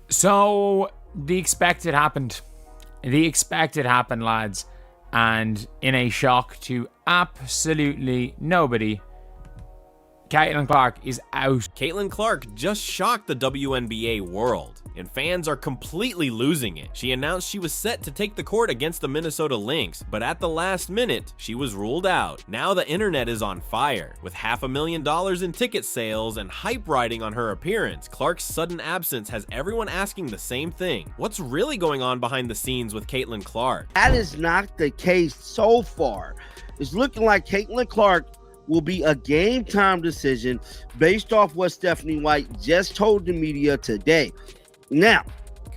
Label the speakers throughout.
Speaker 1: So the expected happened. The expected happened, lads. And in a shock to absolutely nobody, Caitlin Clark is out.
Speaker 2: Caitlin Clark just shocked the WNBA world, and fans are completely losing it. She announced she was set to take the court against the Minnesota Lynx, but at the last minute, she was ruled out. Now the internet is on fire. With $500,000 in ticket sales and hype riding on her appearance, Clark's sudden absence has everyone asking the same thing. What's really going on behind the scenes with Caitlin Clark?
Speaker 3: That is not the case so far. It's looking like Caitlin Clark will be a game time decision based off what Stephanie White just told the media today. Now,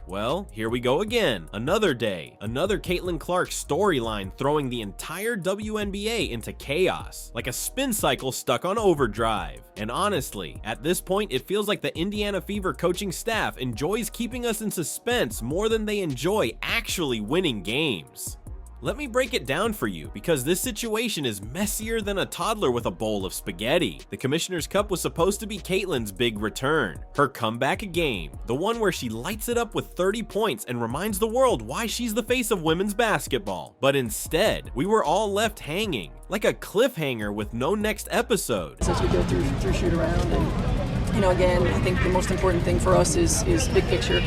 Speaker 2: well, here we go again. Another day, another Caitlin Clark storyline throwing the entire WNBA into chaos, like a spin cycle stuck on overdrive. And honestly, at this point, it feels like the Indiana Fever coaching staff enjoys keeping us in suspense more than they enjoy actually winning games. Let me break it down for you, because this situation is messier than a toddler with a bowl of spaghetti. The Commissioner's Cup was supposed to be Caitlin's big return, her comeback game, the one where she lights it up with 30 points and reminds the world why she's the face of women's basketball. But instead, we were all left hanging, like a cliffhanger with no next episode.
Speaker 4: As we go through shoot around, and again, I think the most important thing for us is big picture.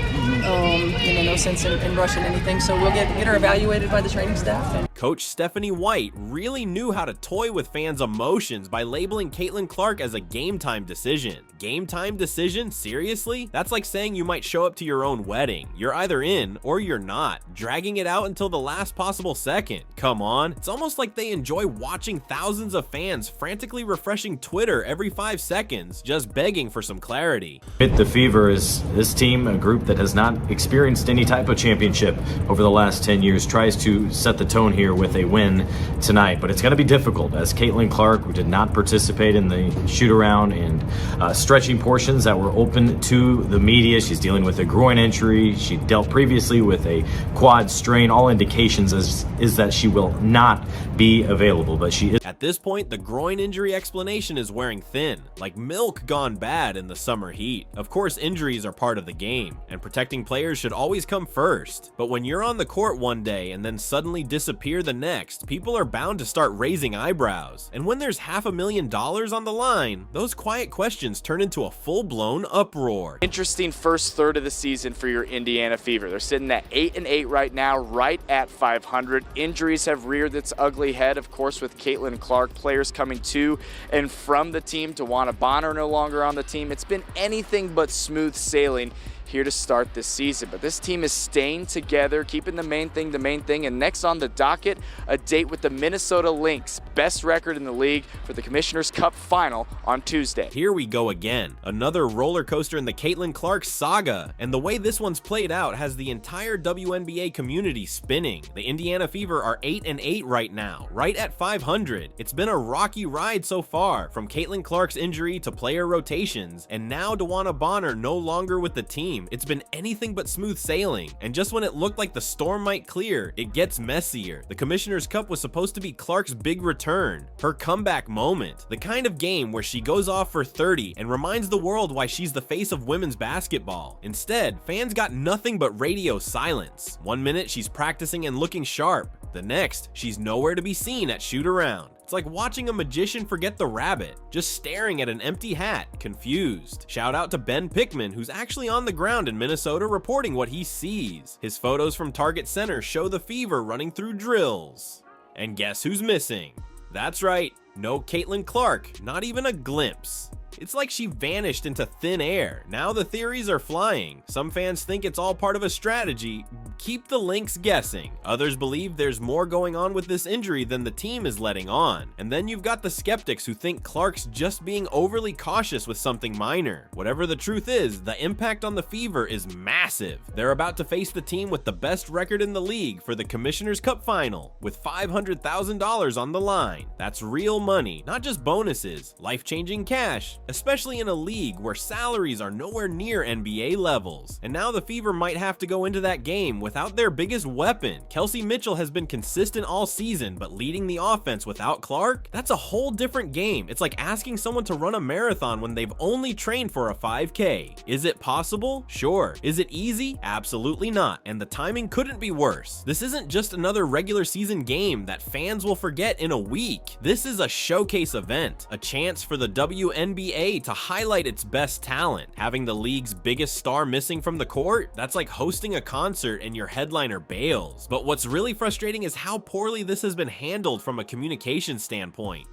Speaker 4: No sense in rushing anything. So we'll get her evaluated by the training staff.
Speaker 2: Coach Stephanie White really knew how to toy with fans' emotions by labeling Caitlin Clark as a game time decision. Game time decision? Seriously? That's like saying you might show up to your own wedding. You're either in or you're not, dragging it out until the last possible second. Come on, it's almost like they enjoy watching thousands of fans frantically refreshing Twitter every 5 seconds, just begging for some clarity.
Speaker 5: The Fever is this team, a group that has not experienced any type of championship over the last 10 years, tries to set the tone here with a win tonight, but it's going to be difficult as Caitlin Clark, who did not participate in the shoot around and stretching portions that were open to the media. She's dealing with a groin injury. She dealt previously with a quad strain. All indications is that she will not be available, but she is.
Speaker 2: At this point, the groin injury explanation is wearing thin, like milk gone bad in the summer heat. Of course, injuries are part of the game, and protecting players should always come first. But when you're on the court one day and then suddenly disappear the next, people are bound to start raising eyebrows. And when there's $500,000 on the line, those quiet questions turn into a full-blown uproar.
Speaker 6: Interesting first third of the season for your Indiana Fever. They're sitting at 8-8 right now, right at 500. Injuries have reared its ugly head, of course, with Caitlin Clark. Players coming to and from the team. Wnba no longer on the team. It's been anything but smooth sailing here to start this season, but this team is staying together, keeping the main thing, and next on the docket, a date with the Minnesota Lynx, best record in the league, for the Commissioner's Cup final on Tuesday.
Speaker 2: Here we go again, another roller coaster in the Caitlin Clark saga, and the way this one's played out has the entire WNBA community spinning. The Indiana Fever are 8-8 right now, right at 500. It's been a rocky ride so far, from Caitlin Clark's injury to player rotations, and now Wnba no longer with the team. It's been anything but smooth sailing, and just when it looked like the storm might clear, it gets messier. The Commissioner's Cup was supposed to be Clark's big return, her comeback moment, the kind of game where she goes off for 30 and reminds the world why she's the face of women's basketball. Instead, fans got nothing but radio silence. One minute she's practicing and looking sharp, the next she's nowhere to be seen at shoot around. It's like watching a magician forget the rabbit, just staring at an empty hat, confused. Shout out to Ben Pickman, who's actually on the ground in Minnesota reporting what he sees. His photos from Target Center show the Fever running through drills. And guess who's missing? That's right, no Caitlin Clark, not even a glimpse. It's like she vanished into thin air. Now the theories are flying. Some fans think it's all part of a strategy. Keep the Lynx guessing. Others believe there's more going on with this injury than the team is letting on. And then you've got the skeptics who think Clark's just being overly cautious with something minor. Whatever the truth is, the impact on the Fever is massive. They're about to face the team with the best record in the league for the Commissioner's Cup final, with $500,000 on the line. That's real money, not just bonuses, life-changing cash, especially in a league where salaries are nowhere near NBA levels. And now the Fever might have to go into that game without their biggest weapon. Kelsey Mitchell has been consistent all season, but leading the offense without Clark? That's a whole different game. It's like asking someone to run a marathon when they've only trained for a 5K. Is it possible? Sure. Is it easy? Absolutely not, and the timing couldn't be worse. This isn't just another regular season game that fans will forget in a week. This is a showcase event, a chance for the WNBA to highlight its best talent. Having the league's biggest star missing from the court? That's like hosting a concert and your headliner bails. But what's really frustrating is how poorly this has been handled from a communication standpoint.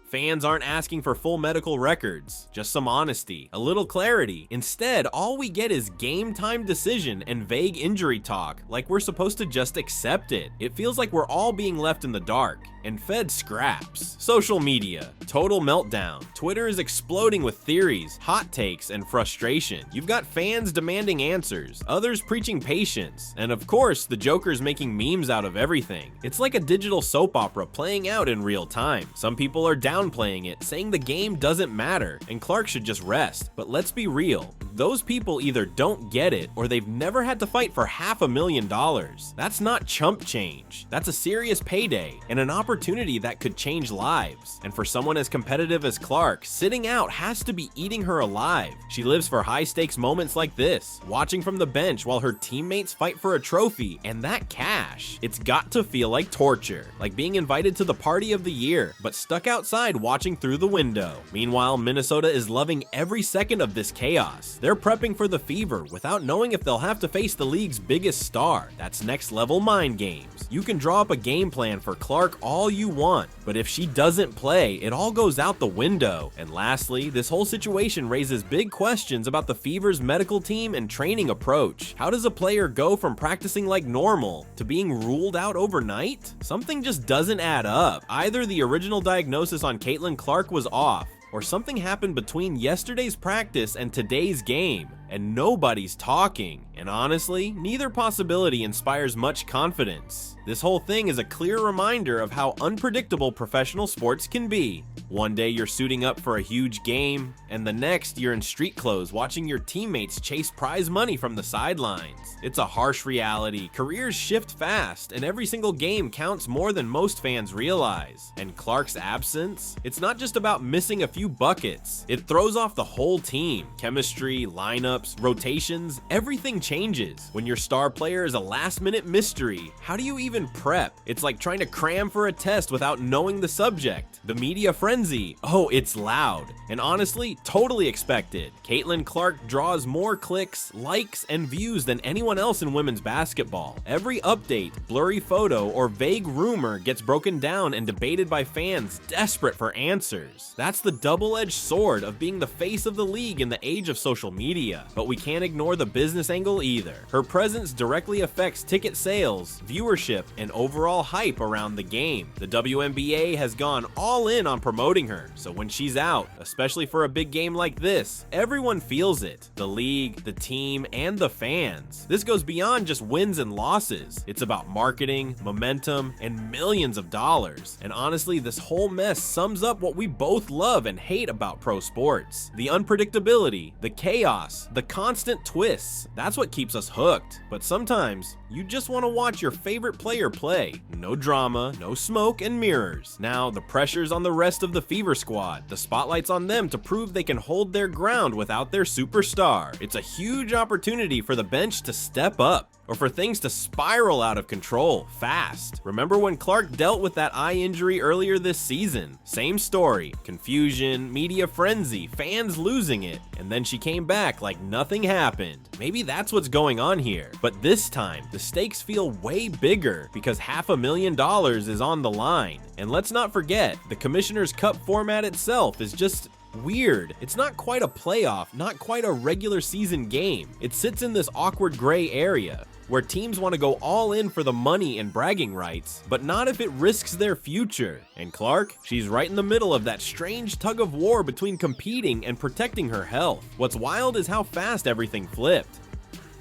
Speaker 2: Fans aren't asking for full medical records, just some honesty, a little clarity. Instead, all we get is game time decision and vague injury talk, like we're supposed to just accept it. It feels like we're all being left in the dark and fed scraps. Social media, total meltdown. Twitter is exploding with theories, hot takes, and frustration. You've got fans demanding answers, others preaching patience, and of course, the Joker's making memes out of everything. It's like a digital soap opera playing out in real time. Some people are downplaying it, saying the game doesn't matter and Clark should just rest. But let's be real, those people either don't get it or they've never had to fight for $500,000. That's not chump change. That's a serious payday and an opportunity that could change lives. And for someone as competitive as Clark, sitting out has to be eating her alive. She lives for high stakes moments like this, watching from the bench while her teammates fight for a trophy and that cash. It's got to feel like torture, like being invited to the party of the year, but stuck outside watching through the window. Meanwhile, Minnesota is loving every second of this chaos. They're prepping for the Fever without knowing if they'll have to face the league's biggest star. That's next level mind games. You can draw up a game plan for Clark all you want, but if she doesn't play, it all goes out the window. And lastly, this whole situation raises big questions about the Fever's medical team and training approach. How does a player go from practicing like normal to being ruled out overnight? Something just doesn't add up. Either the original diagnosis on Caitlin Clark was off, or something happened between yesterday's practice and today's game, and nobody's talking. And honestly, neither possibility inspires much confidence. This whole thing is a clear reminder of how unpredictable professional sports can be. One day you're suiting up for a huge game, and the next you're in street clothes watching your teammates chase prize money from the sidelines. It's a harsh reality. Careers shift fast, and every single game counts more than most fans realize. And Clark's absence? It's not just about missing a few buckets. It throws off the whole team. Chemistry, lineups, rotations, everything changes. When your star player is a last-minute mystery, how do you even prep? It's like trying to cram for a test without knowing the subject. The media frenzy, oh, it's loud. And honestly, totally expected. Caitlin Clark draws more clicks, likes, and views than anyone else in women's basketball. Every update, blurry photo, or vague rumor gets broken down and debated by fans desperate for answers. That's the double-edged sword of being the face of the league in the age of social media. But we can't ignore the business angle either. Her presence directly affects ticket sales, viewership, and overall hype around the game. The WNBA has gone all in on promoting her, so when she's out, especially for a big game like this, everyone feels it. The league, the team, and the fans. This goes beyond just wins and losses. It's about marketing, momentum, and millions of dollars. And honestly, this whole mess sums up what we both love and hate about pro sports. The unpredictability, the chaos, the constant twists. That's what keeps us hooked. But sometimes, you just want to watch your favorite player play. No drama, no smoke and mirrors. Now, the pressure's on the rest of the Fever squad. The spotlight's on them to prove they can hold their ground without their superstar. It's a huge opportunity for the bench to step up, or for things to spiral out of control fast. Remember when Clark dealt with that eye injury earlier this season? Same story. Confusion, media frenzy, fans losing it, and then she came back like nothing happened. Maybe that's what's going on here. But this time, the stakes feel way bigger because $500,000 is on the line. And let's not forget, the Commissioner's Cup format itself is just weird. It's not quite a playoff, not quite a regular season game. It sits in this awkward gray area where teams want to go all in for the money and bragging rights, but not if it risks their future. And Clark, she's right in the middle of that strange tug of war between competing and protecting her health. What's wild is how fast everything flipped.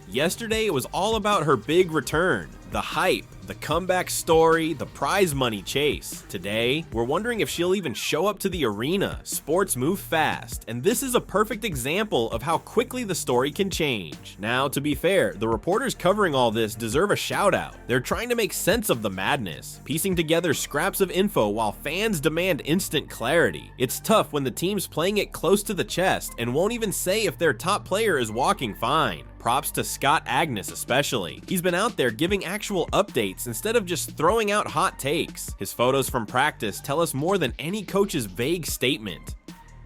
Speaker 2: Yesterday, it was all about her big return. The hype, the comeback story, the prize money chase. Today, we're wondering if she'll even show up to the arena. Sports move fast, and this is a perfect example of how quickly the story can change. Now, to be fair, the reporters covering all this deserve a shout out. They're trying to make sense of the madness, piecing together scraps of info while fans demand instant clarity. It's tough when the team's playing it close to the chest and won't even say if their top player is walking fine. Props to Scott Agnes especially. He's been out there giving actual updates instead of just throwing out hot takes. His photos from practice tell us more than any coach's vague statement.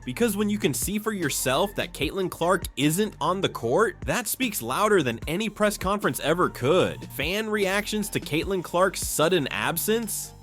Speaker 2: Because when you can see for yourself that Caitlin Clark isn't on the court, that speaks louder than any press conference ever could. Fan reactions to Caitlin Clark's sudden absence?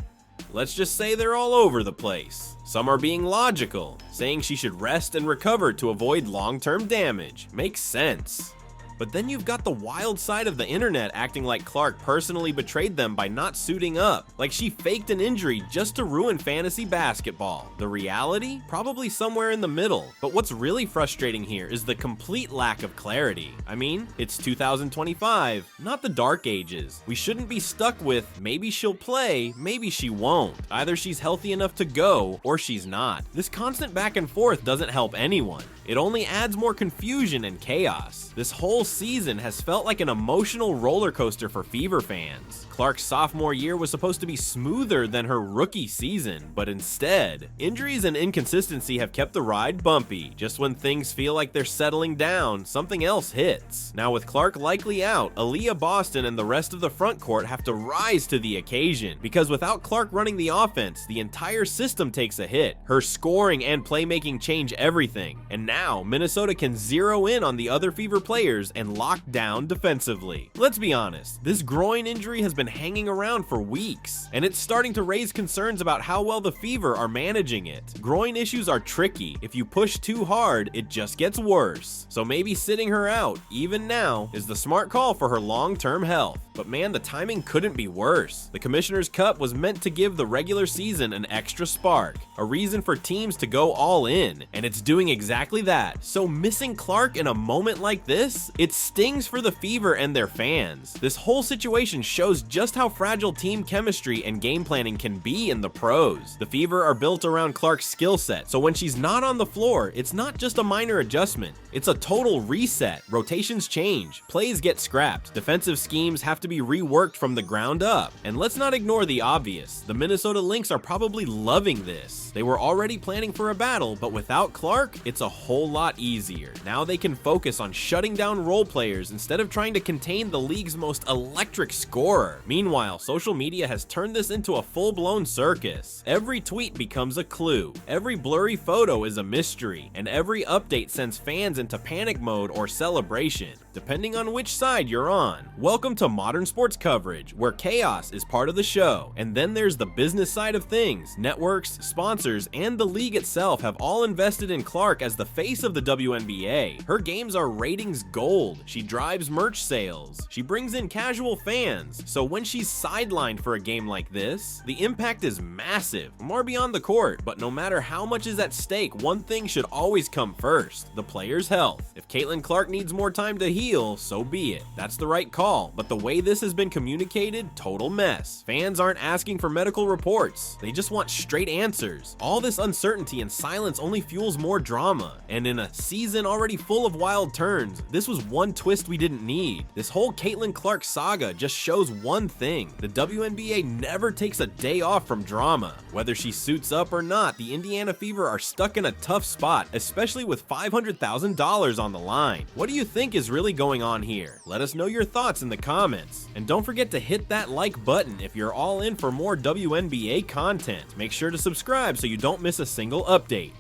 Speaker 2: Let's just say they're all over the place. Some are being logical, saying she should rest and recover to avoid long-term damage. Makes sense. But then you've got the wild side of the internet acting like Clark personally betrayed them by not suiting up, like she faked an injury just to ruin fantasy basketball. The reality? Probably somewhere in the middle. But what's really frustrating here is the complete lack of clarity. I mean, it's 2025, not the dark ages. We shouldn't be stuck with maybe she'll play, maybe she won't. Either she's healthy enough to go, or she's not. This constant back and forth doesn't help anyone. It only adds more confusion and chaos. This whole season has felt like an emotional roller coaster for Fever fans. Clark's sophomore year was supposed to be smoother than her rookie season, but instead, injuries and inconsistency have kept the ride bumpy. Just when things feel like they're settling down, something else hits. Now with Clark likely out, Aaliyah Boston and the rest of the front court have to rise to the occasion, because without Clark running the offense, the entire system takes a hit. Her scoring and playmaking change everything, and now Minnesota can zero in on the other Fever players and lock down defensively. Let's be honest, this groin injury has been hanging around for weeks, and it's starting to raise concerns about how well the Fever are managing it. Groin issues are tricky. If you push too hard, it just gets worse. So maybe sitting her out, even now, is the smart call for her long-term health. But man, the timing couldn't be worse. The Commissioner's Cup was meant to give the regular season an extra spark, a reason for teams to go all in, and it's doing exactly that. So missing Clark in a moment like this, it stings for the Fever and their fans. This whole situation shows just how fragile team chemistry and game planning can be in the pros. The Fever are built around Clark's skill set, so when she's not on the floor, it's not just a minor adjustment, it's a total reset. Rotations change, plays get scrapped, defensive schemes have to be reworked from the ground up. And let's not ignore the obvious. The Minnesota Lynx are probably loving this. They were already planning for a battle, but without Clark, it's a whole lot easier. Now they can focus on shutting down role players instead of trying to contain the league's most electric scorer. Meanwhile, social media has turned this into a full-blown circus. Every tweet becomes a clue, every blurry photo is a mystery, and every update sends fans into panic mode or celebration, depending on which side you're on. Welcome to modern sports coverage, where chaos is part of the show. And then there's the business side of things. Networks, sponsors, and the league itself have all invested in Clark as the face of the WNBA. Her games are ratings gold. She drives merch sales. She brings in casual fans. So when she's sidelined for a game like this, the impact is massive, more beyond the court. But no matter how much is at stake, one thing should always come first: the player's health. If Caitlin Clark needs more time to heal, so be it. That's the right call. But the way this has been communicated, total mess. Fans aren't asking for medical reports. They just want straight answers. All this uncertainty and silence only fuels more drama. And in a season already full of wild turns, this was one twist we didn't need. This whole Caitlin Clark saga just shows one thing: the WNBA never takes a day off from drama. Whether she suits up or not, the Indiana Fever are stuck in a tough spot, especially with $500,000 on the line. What do you think is really going on here? Let us know your thoughts in the comments. And don't forget to hit that like button if you're all in for more WNBA content. Make sure to subscribe so you don't miss a single update.